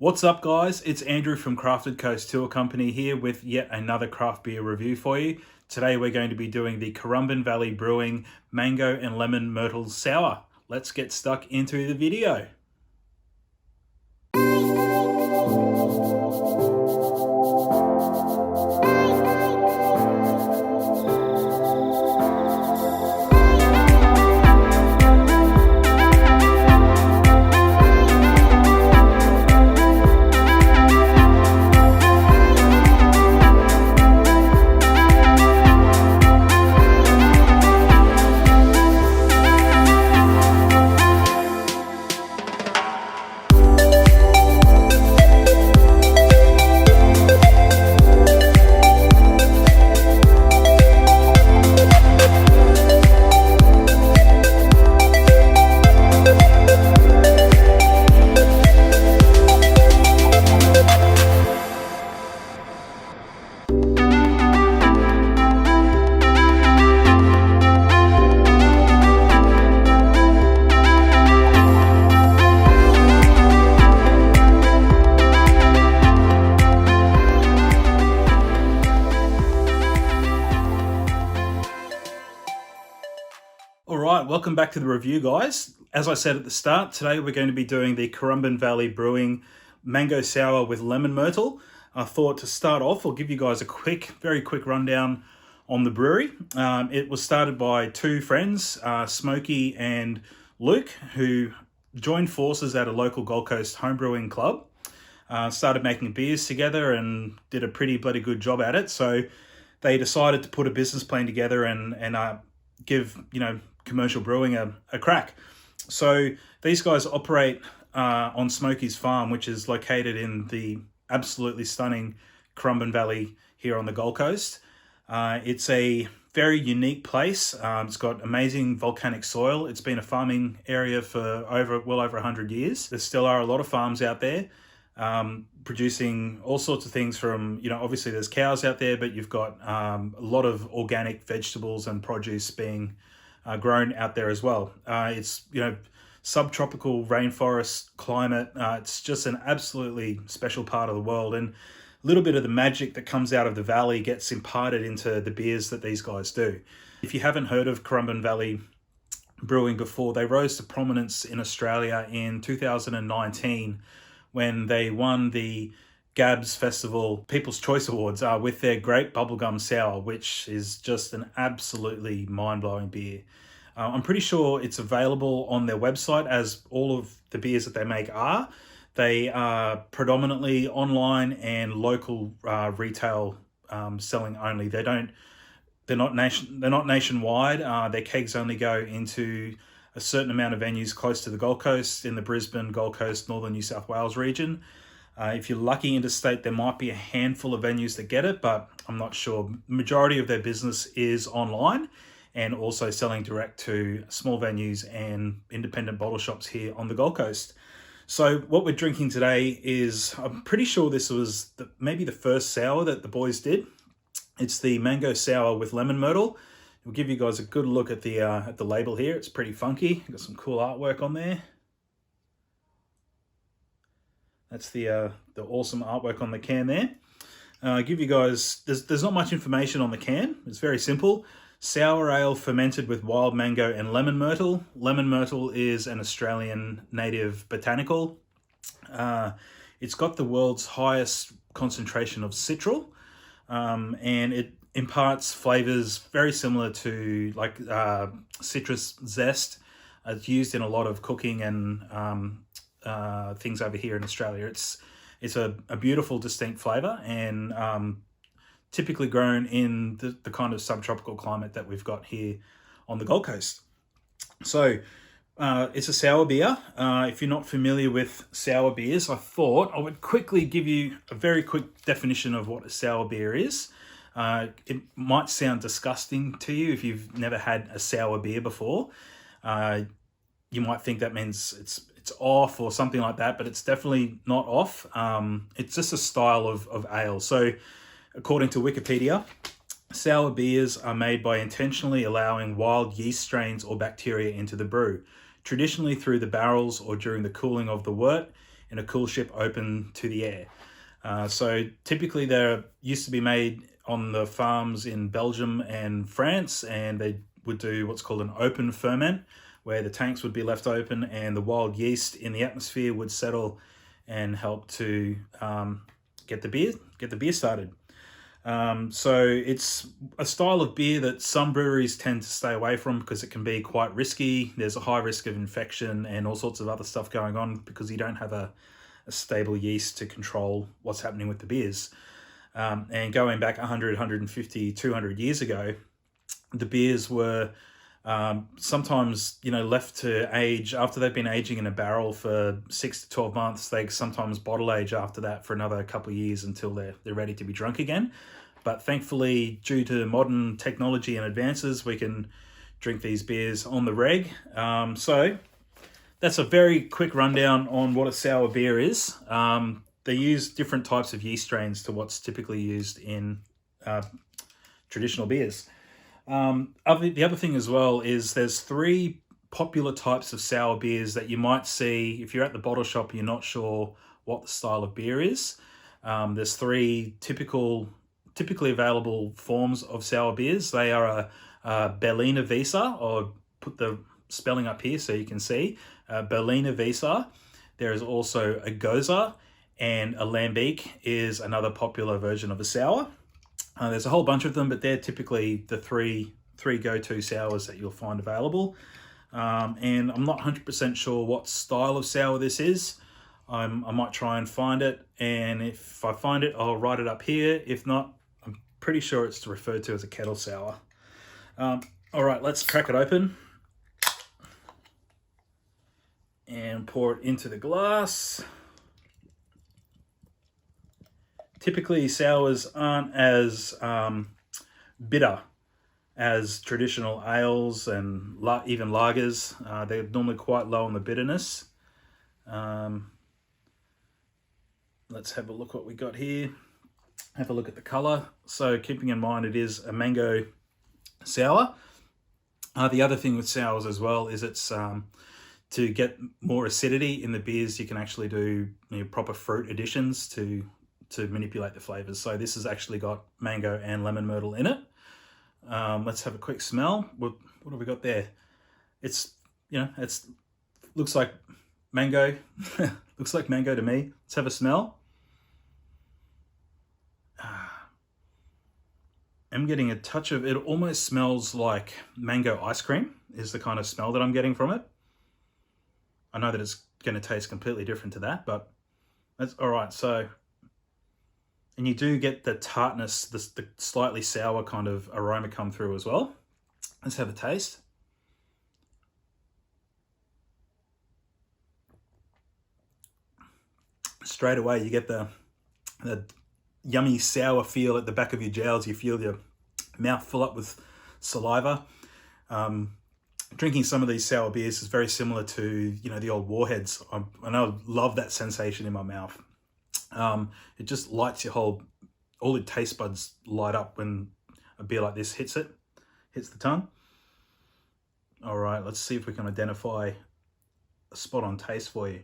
What's up, guys? It's Andrew from Crafted Coast Tour Company here with yet another craft beer review for you. Today we're going to be doing the Currumbin Valley Brewing Mango and Lemon Myrtle Sour. Let's get stuck into the video. Alright, welcome back to the review, guys. As I said at the start, today we're going to be doing the Currumbin Valley Brewing Mango Sour with Lemon Myrtle. I thought to start off, I'll give you guys a very quick rundown on the brewery. It was started by two friends, Smokey and Luke, who joined forces at a local Gold Coast homebrewing club. Started making beers together and did a pretty bloody good job at it. So they decided to put a business plan together and give, commercial brewing a crack. So these guys operate on Smokey's farm, which is located in the absolutely stunning Currumbin Valley here on the Gold Coast. It's a very unique place. It's got amazing volcanic soil. It's been a farming area for well over 100 years. There still are a lot of farms out there producing all sorts of things from, obviously there's cows out there, but you've got a lot of organic vegetables and produce being grown out there as well. It's, subtropical rainforest climate. It's just an absolutely special part of the world, and a little bit of the magic that comes out of the valley gets imparted into the beers that these guys do. If you haven't heard of Currumbin Valley Brewing before, they rose to prominence in Australia in 2019 when they won the Gabs Festival People's Choice Awards with their Grape Bubblegum Sour, which is just an absolutely mind-blowing beer. I'm pretty sure it's available on their website, as all of the beers that they make are. They are predominantly online and local retail selling only. They're not nationwide. Their kegs only go into a certain amount of venues close to the Gold Coast, in the Brisbane, Gold Coast, Northern New South Wales region. If you're lucky interstate, there might be a handful of venues that get it, but I'm not sure. Majority of their business is online and also selling direct to small venues and independent bottle shops here on the Gold Coast. So what we're drinking today is, I'm pretty sure this was maybe the first sour that the boys did. It's the Mango Sour with Lemon Myrtle. We'll give you guys a good look at the label here. It's pretty funky. Got some cool artwork on there. That's the awesome artwork on the can there. Give you guys, there's not much information on the can. It's very simple. Sour ale fermented with wild mango and lemon myrtle. Lemon myrtle is an Australian native botanical. It's got the world's highest concentration of citral, and it imparts flavors very similar to citrus zest. It's used in a lot of cooking and things over here in Australia. It's a beautiful, distinct flavor, and typically grown in the kind of subtropical climate that we've got here on the Gold Coast. So it's a sour beer. If you're not familiar with sour beers, I thought I would quickly give you a very quick definition of what a sour beer is. It might sound disgusting to you if you've never had a sour beer before. You might think that means it's off or something like that, but it's definitely not off. It's just a style of ale. So according to Wikipedia, sour beers are made by intentionally allowing wild yeast strains or bacteria into the brew, traditionally through the barrels or during the cooling of the wort, in a cool ship open to the air. So typically they used to be made on the farms in Belgium and France, and they would do what's called an open ferment, where the tanks would be left open and the wild yeast in the atmosphere would settle and help to get the beer started. So it's a style of beer that some breweries tend to stay away from because it can be quite risky. There's a high risk of infection and all sorts of other stuff going on because you don't have a stable yeast to control what's happening with the beers. And going back 100, 150, 200 years ago, the beers were sometimes, left to age after they've been aging in a barrel for 6 to 12 months. They sometimes bottle age after that for another couple of years until they're ready to be drunk again. But thankfully, due to modern technology and advances, we can drink these beers on the reg. So that's a very quick rundown on what a sour beer is. They use different types of yeast strains to what's typically used in traditional beers. The other thing as well is there's 3 popular types of sour beers that you might see if you're at the bottle shop. You're not sure what the style of beer is. There's 3 typically available forms of sour beers. They are a Berliner Weisse, or put the spelling up here so you can see. Berliner Weisse. There is also a Gose, and a Lambic is another popular version of a sour. There's a whole bunch of them, but they're typically the three go-to sours that you'll find available. And I'm not 100% sure what style of sour this is. I might try and find it, and if I find it, I'll write it up here. If not, I'm pretty sure it's referred to as a kettle sour. All right, let's crack it open and pour it into the glass. Typically, sours aren't as bitter as traditional ales and even lagers. They're normally quite low on the bitterness. Let's have a look what we got here. Have a look at the colour. So keeping in mind it is a mango sour. The other thing with sours as well is it's to get more acidity in the beers, you can actually do proper fruit additions to manipulate the flavors. So this has actually got mango and lemon myrtle in it. Let's have a quick smell. What have we got there? It's looks like mango. Looks like mango to me. Let's have a smell. I'm getting a touch of it. Almost smells like mango ice cream is the kind of smell that I'm getting from it. I know that it's going to taste completely different to that, but that's all right. So, and you do get the tartness, the slightly sour kind of aroma come through as well. Let's have a taste. Straight away, you get the yummy sour feel at the back of your jowls. You feel your mouth fill up with saliva. Drinking some of these sour beers is very similar to the old Warheads. I love that sensation in my mouth. It just lights all your taste buds light up when a beer like this hits the tongue. All right, let's see if we can identify a spot on taste for you.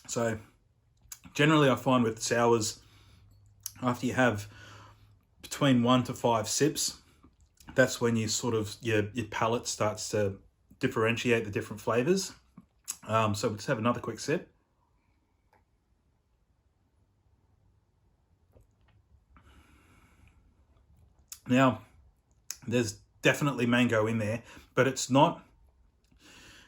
So generally I find with sours, after you have between 1 to 5 sips, that's when you your palate starts to differentiate the different flavors. So let's have another quick sip. Now, there's definitely mango in there, but it's not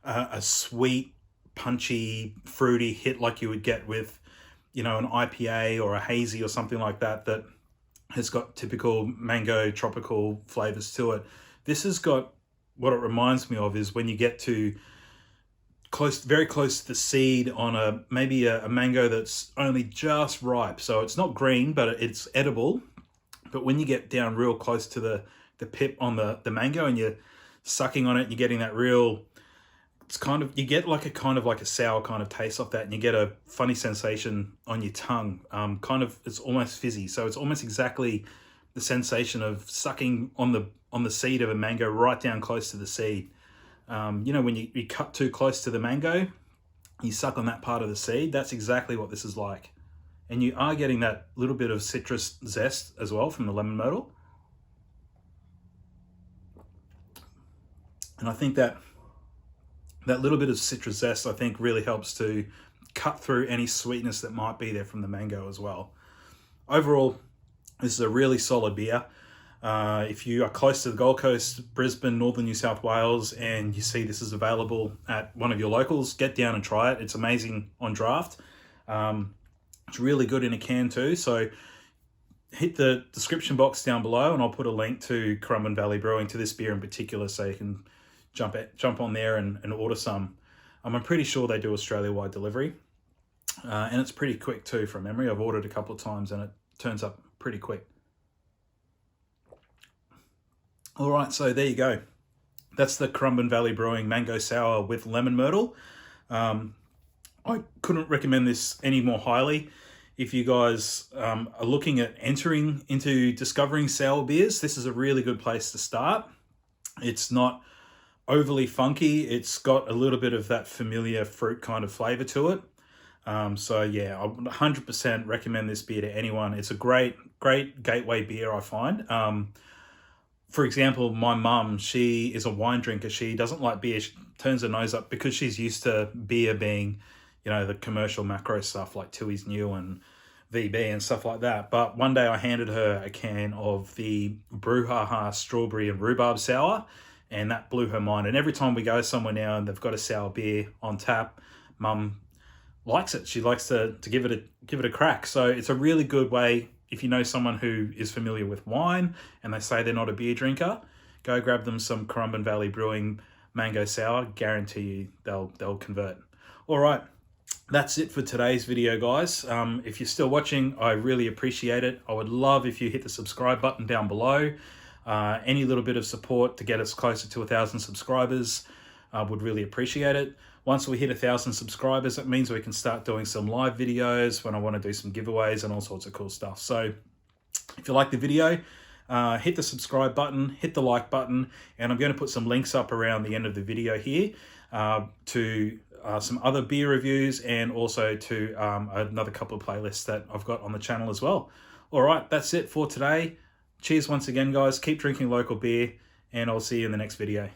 a sweet, punchy, fruity hit like you would get with, an IPA or a hazy or something like that has got typical mango tropical flavors to it. This has got, what it reminds me of is when you get to very close to the seed on maybe a mango that's only just ripe. So it's not green, but it's edible. But when you get down real close to the pip on the mango and you're sucking on it, you're getting that real, you get like a sour kind of taste off that, and you get a funny sensation on your tongue. It's almost fizzy. So it's almost exactly the sensation of sucking on on the seed of a mango right down close to the seed. You know, when you cut too close to the mango, you suck on that part of the seed. That's exactly what this is like. And you are getting that little bit of citrus zest as well from the lemon myrtle. And I think that little bit of citrus zest, I think, really helps to cut through any sweetness that might be there from the mango as well. Overall, this is a really solid beer. If you are close to the Gold Coast, Brisbane, Northern New South Wales, and you see this is available at one of your locals, get down and try it. It's amazing on draft. It's really good in a can too. So hit the description box down below and I'll put a link to Currumbin Valley Brewing, to this beer in particular, so you can jump on there and order some. I'm pretty sure they do Australia-wide delivery. And it's pretty quick too, from memory. I've ordered a couple of times and it turns up pretty quick. All right, so there you go. That's the Currumbin Valley Brewing Mango Sour with lemon myrtle. I couldn't recommend this any more highly. If you guys are looking at entering into discovering sour beers, this is a really good place to start. It's not overly funky. It's got a little bit of that familiar fruit kind of flavor to it. So yeah, I would 100% recommend this beer to anyone. It's a great gateway beer, I find. For example, my mum, she is a wine drinker. She doesn't like beer. She turns her nose up because she's used to beer being, you know, the commercial macro stuff like Tooheys New and VB and stuff like that. But one day I handed her a can of the Brouhaha Strawberry and Rhubarb Sour, and that blew her mind. And every time we go somewhere now and they've got a sour beer on tap, Mum likes it. She likes to give it a crack. So it's a really good way. If you know someone who is familiar with wine and they say they're not a beer drinker, go grab them some Currumbin Valley Brewing Mango Sour. Guarantee you they'll convert. All right, that's it for today's video, guys. If you're still watching, I really appreciate it. I would love if you hit the subscribe button down below. Any little bit of support to get us closer to 1,000 subscribers, would really appreciate it. Once we hit 1,000 subscribers, it means we can start doing some live videos when I want to do some giveaways and all sorts of cool stuff. So if you like the video, hit the subscribe button, hit the like button, and I'm going to put some links up around the end of the video here to some other beer reviews, and also to another couple of playlists that I've got on the channel as well. All right, that's it for today. Cheers once again, guys. Keep drinking local beer, and I'll see you in the next video.